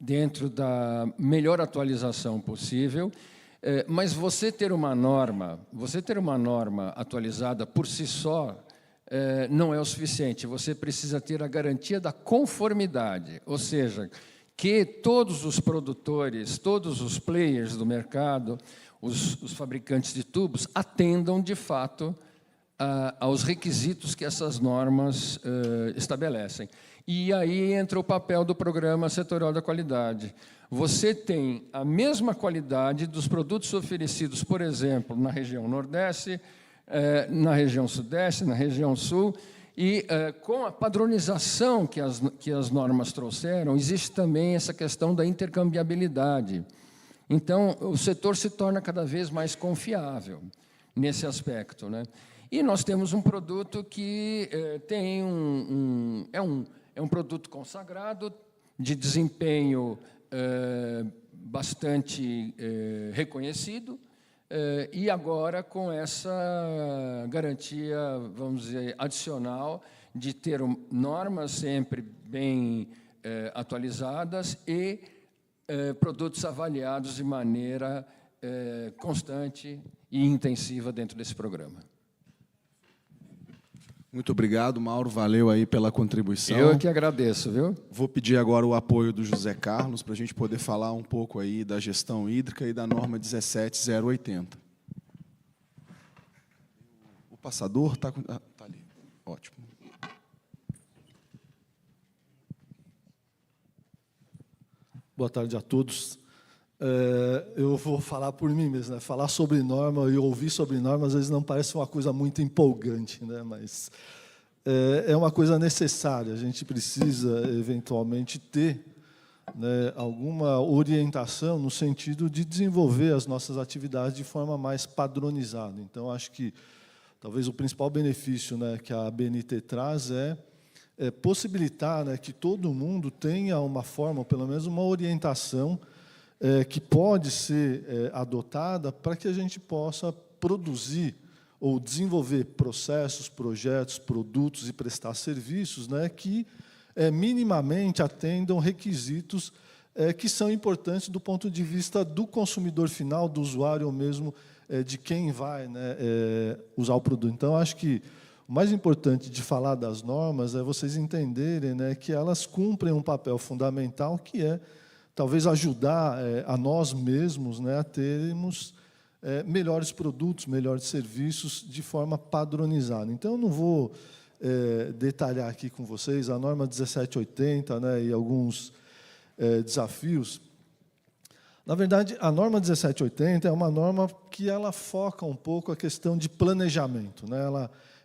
dentro da melhor atualização possível, mas você ter uma norma atualizada por si só não é o suficiente. Você precisa ter a garantia da conformidade, ou seja, que todos os produtores, todos os players do mercado, os fabricantes de tubos, atendam, de fato, aos requisitos que essas normas estabelecem. E aí entra o papel do Programa Setorial da Qualidade. Você tem a mesma qualidade dos produtos oferecidos, por exemplo, na região Nordeste, na região Sudeste, na região Sul, e com a padronização que as normas trouxeram, existe também essa questão da intercambiabilidade. Então, o setor se torna cada vez mais confiável nesse aspecto, né? E nós temos um produto que tem é um produto consagrado, de desempenho bastante reconhecido, e agora com essa garantia, vamos dizer, adicional, de ter normas sempre bem atualizadas e produtos avaliados de maneira constante e intensiva dentro desse programa. Muito obrigado, Mauro. Valeu aí pela contribuição. Eu que agradeço, viu? Vou pedir agora o apoio do José Carlos para a gente poder falar um pouco aí da gestão hídrica e da norma 17080. O passador está ali. Ótimo. Boa tarde a todos. Eu vou falar por mim mesmo, né? Falar sobre norma e ouvir sobre norma, às vezes não parece uma coisa muito empolgante, né? Mas é uma coisa necessária. A gente precisa, eventualmente, ter, né, alguma orientação no sentido de desenvolver as nossas atividades de forma mais padronizada. Então, acho que talvez o principal benefício, né, que a ABNT traz é possibilitar, né, que todo mundo tenha uma forma, ou pelo menos uma orientação, que pode ser adotada para que a gente possa produzir ou desenvolver processos, projetos, produtos e prestar serviços, né, que minimamente atendam requisitos que são importantes do ponto de vista do consumidor final, do usuário, ou mesmo de quem vai, né, usar o produto. Então, acho que o mais importante de falar das normas é vocês entenderem, né, que elas cumprem um papel fundamental, que é talvez ajudar a nós mesmos, né, a termos melhores produtos, melhores serviços de forma padronizada. Então, eu não vou detalhar aqui com vocês a norma 1780, né, e alguns desafios. Na verdade, a norma 1780 é uma norma que ela foca um pouco a questão de planejamento, né?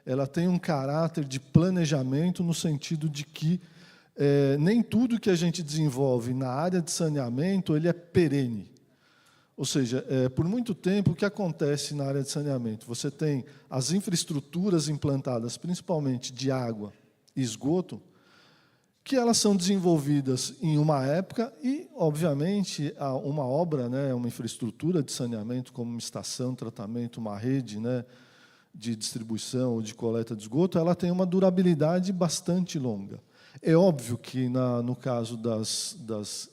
Ela tem um caráter de planejamento no sentido de que nem tudo que a gente desenvolve na área de saneamento ele é perene. Ou seja, por muito tempo, o que acontece na área de saneamento? Você tem as infraestruturas implantadas, principalmente de água e esgoto, que elas são desenvolvidas em uma época e, obviamente, uma obra, né, uma infraestrutura de saneamento, como uma estação, tratamento, uma rede, né, de distribuição ou de coleta de esgoto, ela tem uma durabilidade bastante longa. É óbvio que, no caso das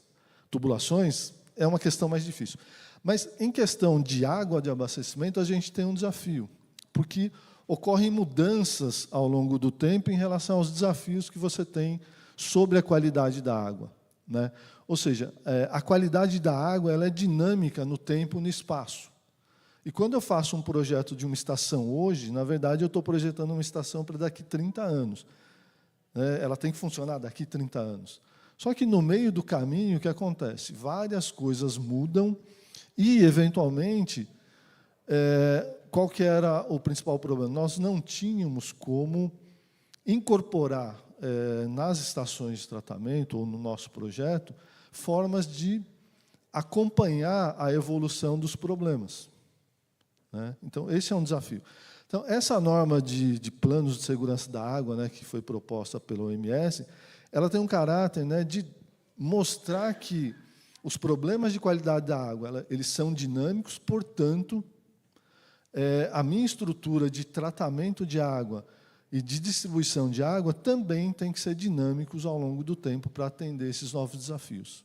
tubulações, é uma questão mais difícil. Mas, em questão de água de abastecimento, a gente tem um desafio, porque ocorrem mudanças ao longo do tempo em relação aos desafios que você tem sobre a qualidade da água, né? Ou seja, a qualidade da água ela é dinâmica no tempo e no espaço. E quando eu faço um projeto de uma estação hoje, na verdade, eu estou projetando uma estação para daqui 30 anos. Né? Ela tem que funcionar daqui 30 anos. Só que, no meio do caminho, o que acontece? Várias coisas mudam e, eventualmente, qual que era o principal problema? Nós não tínhamos como incorporar nas estações de tratamento ou no nosso projeto formas de acompanhar a evolução dos problemas, né? Então, esse é um desafio. Então, essa norma de planos de segurança da água, né, que foi proposta pela OMS, ela tem um caráter, né, de mostrar que os problemas de qualidade da água eles são dinâmicos, portanto, a minha estrutura de tratamento de água e de distribuição de água também tem que ser dinâmicos ao longo do tempo para atender esses novos desafios.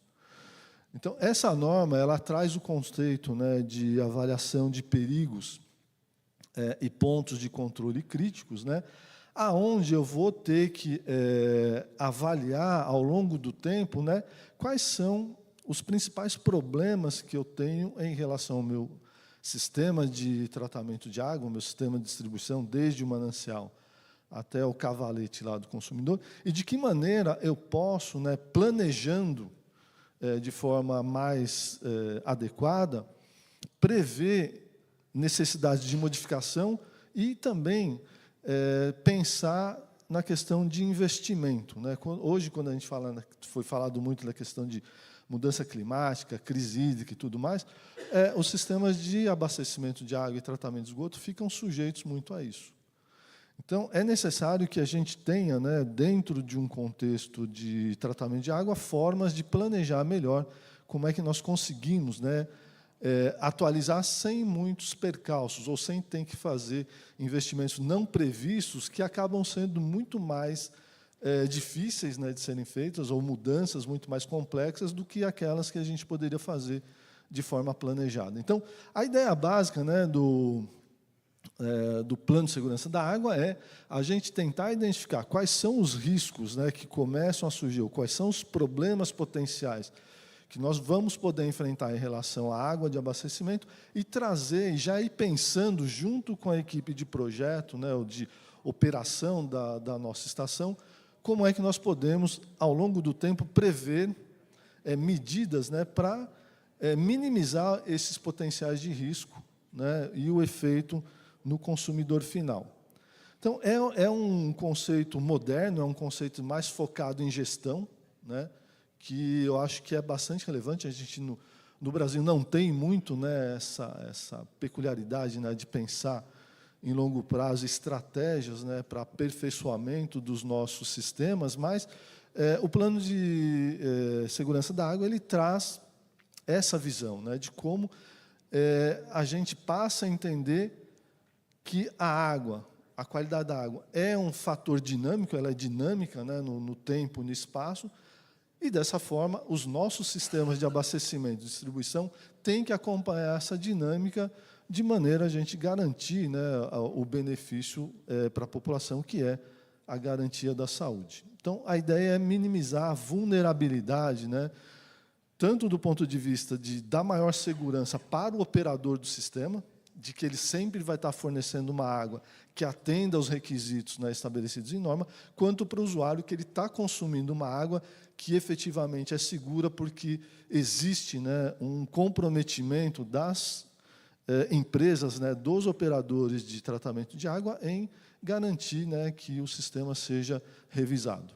Então, essa norma ela traz o conceito, né, de avaliação de perigos e pontos de controle críticos, né, aonde eu vou ter que avaliar ao longo do tempo, né, quais são os principais problemas que eu tenho em relação ao meu sistema de tratamento de água, o meu sistema de distribuição, desde o manancial até o cavalete lá do consumidor, e de que maneira eu posso, né, planejando de forma mais adequada, prever necessidades de modificação e também pensar na questão de investimento, né? Hoje, quando a gente fala, foi falado muito da questão de mudança climática, crise hídrica e tudo mais, os sistemas de abastecimento de água e tratamento de esgoto ficam sujeitos muito a isso. Então, é necessário que a gente tenha, né, dentro de um contexto de tratamento de água, formas de planejar melhor como é que nós conseguimos, né, atualizar sem muitos percalços, ou sem ter que fazer investimentos não previstos que acabam sendo muito mais difíceis, né, de serem feitas, ou mudanças muito mais complexas do que aquelas que a gente poderia fazer de forma planejada. Então, a ideia básica, né, do plano de segurança da água é a gente tentar identificar quais são os riscos, né, que começam a surgir, ou quais são os problemas potenciais que nós vamos poder enfrentar em relação à água de abastecimento e trazer, e já ir pensando junto com a equipe de projeto, né, ou de operação da nossa estação, como é que nós podemos, ao longo do tempo, prever medidas, né, para minimizar esses potenciais de risco, né, e o efeito no consumidor final. Então, é um conceito moderno, é um conceito mais focado em gestão, né, que eu acho que é bastante relevante. A gente, no Brasil, não tem muito, né, essa peculiaridade, né, de pensar em longo prazo estratégias, né, para aperfeiçoamento dos nossos sistemas, mas o plano de segurança da água ele traz essa visão, né, de como a gente passa a entender que a água, a qualidade da água, é um fator dinâmico, ela é dinâmica, né, no tempo, no espaço, e, dessa forma, os nossos sistemas de abastecimento e distribuição têm que acompanhar essa dinâmica de maneira a gente garantir, né, o benefício para a população, que é a garantia da saúde. Então, a ideia é minimizar a vulnerabilidade, né, tanto do ponto de vista de dar maior segurança para o operador do sistema, de que ele sempre vai estar fornecendo uma água que atenda aos requisitos, né, estabelecidos em norma, quanto para o usuário que ele está consumindo uma água que efetivamente é segura, porque existe, né, um comprometimento das empresas, né, dos operadores de tratamento de água em garantir, né, que o sistema seja revisado.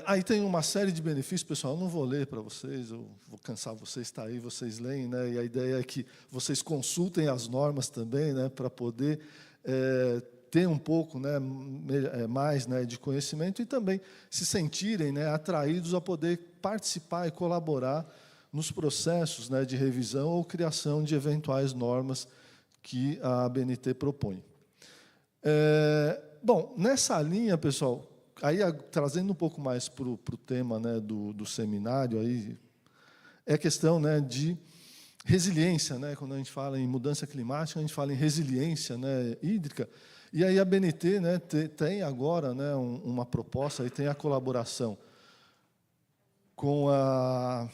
Aí tem uma série de benefícios, pessoal, eu não vou ler para vocês, eu vou cansar vocês, está aí, vocês leem, né, e a ideia é que vocês consultem as normas também, né, para poder ter um pouco, né, mais, né, de conhecimento e também se sentirem, né, atraídos a poder participar e colaborar nos processos, né, de revisão ou criação de eventuais normas que a ABNT propõe. Bom, nessa linha, pessoal, aí trazendo um pouco mais para o tema, né, do seminário, aí, é a questão, né, de resiliência, né, quando a gente fala em mudança climática, a gente fala em resiliência, né, hídrica, e aí a ABNT, né, tem agora, né, uma proposta, aí tem a colaboração com o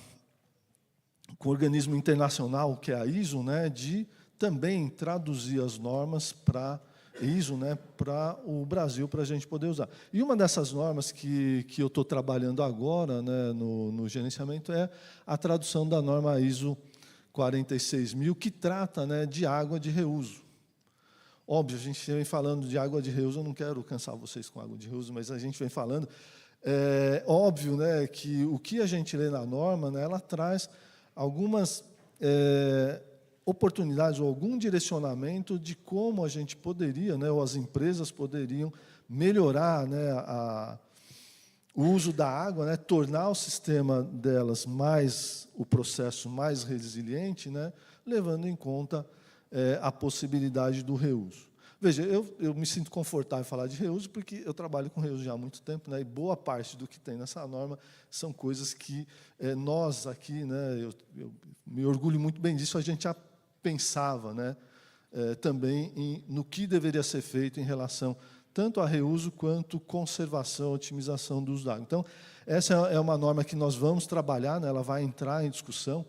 organismo internacional, que é a ISO, né, de também traduzir as normas para ISO, né, para o Brasil, para a gente poder usar. E uma dessas normas que eu estou trabalhando agora, né, no gerenciamento é a tradução da norma ISO 46000, que trata, né, de água de reuso. Óbvio, a gente vem falando de água de reuso, eu não quero cansar vocês com água de reuso, mas a gente vem falando, óbvio, né, que o que a gente lê na norma, né, ela traz algumas oportunidades ou algum direcionamento de como a gente poderia, né, ou as empresas poderiam melhorar, né, o uso da água, né, tornar o sistema delas o processo mais resiliente, né, levando em conta a possibilidade do reuso. Veja, eu me sinto confortável em falar de reuso porque eu trabalho com reuso já há muito tempo, né, e boa parte do que tem nessa norma são coisas que nós aqui, né, eu me orgulho muito bem disso, a gente já pensava, né, também no que deveria ser feito em relação tanto a reuso quanto conservação, otimização do uso da água. Então, essa é uma norma que nós vamos trabalhar, né, ela vai entrar em discussão.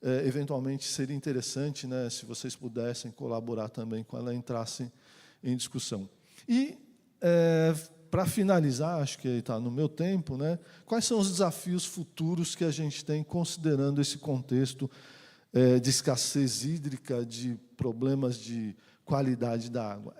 Eventualmente, seria interessante, né, se vocês pudessem colaborar também com ela entrasse em discussão. E, para finalizar, acho que está no meu tempo, né, quais são os desafios futuros que a gente tem, considerando esse contexto de escassez hídrica, de problemas de qualidade da água?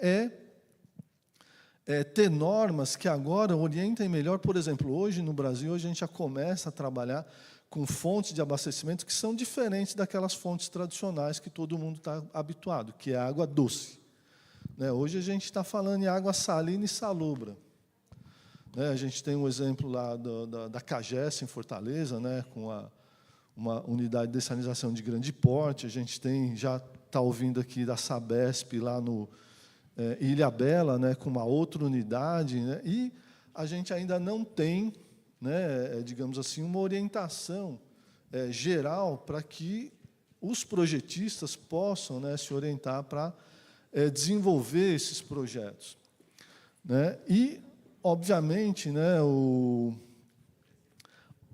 Ter normas que agora orientem melhor. Por exemplo, hoje no Brasil, a gente já começa a trabalhar com fontes de abastecimento que são diferentes daquelas fontes tradicionais que todo mundo está habituado, que é a água doce. Né? Hoje a gente está falando em água salina e salobra. Né? A gente tem um exemplo lá da CAGES, em Fortaleza, né? Com uma unidade de dessalinização de grande porte. A gente já está ouvindo aqui da Sabesp, lá no Ilhabela, né? Com uma outra unidade. Né? E a gente ainda não tem, né, digamos assim, uma orientação geral para que os projetistas possam, né, se orientar para desenvolver esses projetos. Né? E, obviamente, né,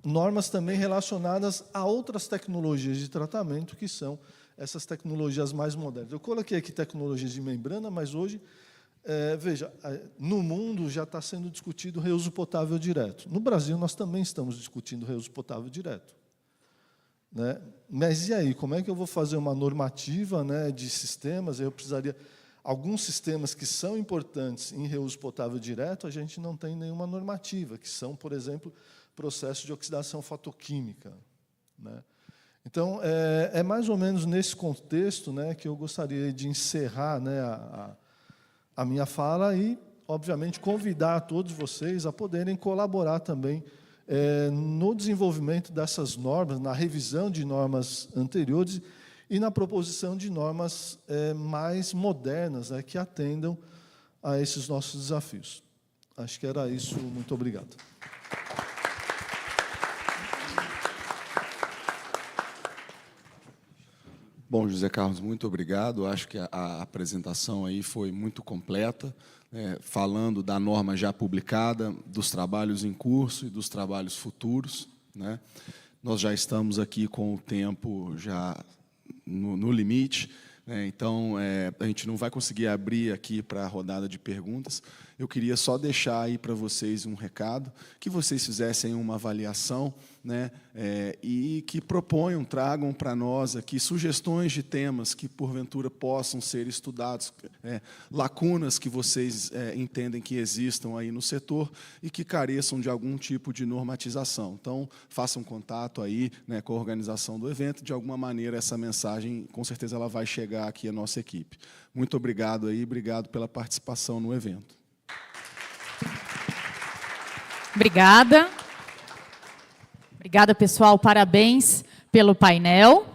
normas também relacionadas a outras tecnologias de tratamento, que são essas tecnologias mais modernas. Eu coloquei aqui tecnologias de membrana, mas hoje, veja, no mundo já está sendo discutido reuso potável direto. No Brasil, nós também estamos discutindo reuso potável direto. Né? Mas e aí, como é que eu vou fazer uma normativa, né, de sistemas? Eu precisaria... Alguns sistemas que são importantes em reuso potável direto, a gente não tem nenhuma normativa, que são, por exemplo, processos de oxidação fotoquímica. Né? Então, é mais ou menos nesse contexto, né, que eu gostaria de encerrar, né, a minha fala e, obviamente, convidar todos vocês a poderem colaborar também no desenvolvimento dessas normas, na revisão de normas anteriores e na proposição de normas mais modernas, né, que atendam a esses nossos desafios. Acho que era isso. Muito obrigado. Bom, José Carlos, muito obrigado. Acho que a apresentação aí foi muito completa, falando da norma já publicada, dos trabalhos em curso e dos trabalhos futuros. Né? Nós já estamos aqui com o tempo já no limite, né? Então, a gente não vai conseguir abrir aqui para a rodada de perguntas. eu queria só deixar aí para vocês um recado, que vocês fizessem uma avaliação, né, e que proponham, tragam para nós aqui sugestões de temas que, porventura, possam ser estudados, lacunas que vocês entendem que existam aí no setor e que careçam de algum tipo de normatização. Então, façam contato aí, né, com a organização do evento. De alguma maneira, essa mensagem, com certeza, ela vai chegar aqui à nossa equipe. Muito obrigado aí, obrigado pela participação no evento. Obrigada. Obrigada, pessoal. Parabéns pelo painel.